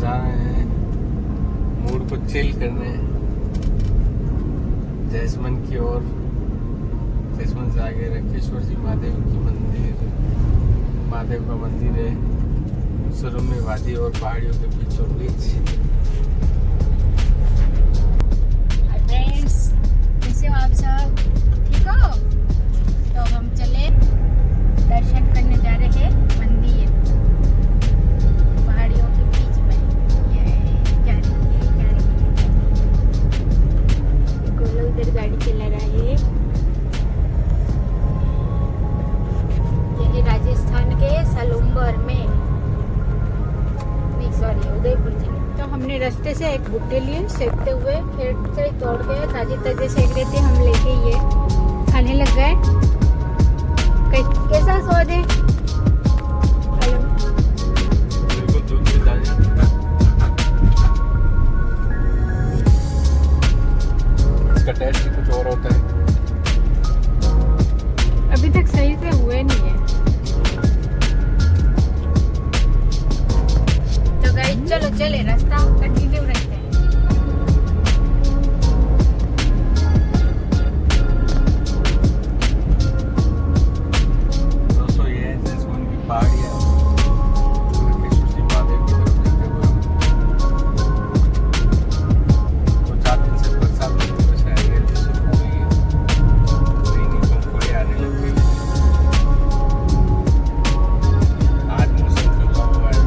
जा रहे हैं मूड को चिल करने जैसमन की ओर। जैसमन से आगे रखेश्वर जी महादेव का मंदिर है, शुरू में वादी और पहाड़ियों के बीचों बीच। फ्रेंड्स, कैसे हो आप सब? ठीक हो? तो हम चले दर्शन करने जा रहे हैं मंदिर पहाड़ियों के बीच में। ये क्या गोलू उधर गाड़ी चला रहा है। ये राजस्थान के salumber में, सॉरी उदयपुर जिले। तो हमने रास्ते से एक भुट्टे लिए सेकते हुए, फिर से तोड़ के ताजे ताजे सेक रहे थे। हम लेके ये खाने लग गए। कैसा स्वाद है? इसका टेस्ट भी कुछ और होता है। अभी तक सही से हुए नहीं है। तो गाइस चलो चले, रास्ता कंटिन्यू रखते हैं। दोस्तों ये है जैसमन की पहाड़ी है, रखेश्वर जी महादेव की तरफ देखते हुए। तो 4 दिन से बरसात नहीं थी, बस हरियाली शुरू हो गई है, नई पंखुड़ियां आने लग गई। आज मौसम खुला हुआ है।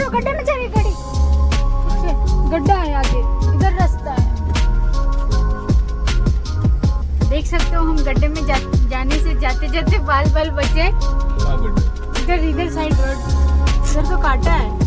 गड्ढे में चली गाड़ी। गड्ढा है आगे, इधर रास्ता है। देख सकते हो हम गड्ढे में जाने से जाते जाते बाल बचे। इधर साइड रोड, इधर तो काटा है।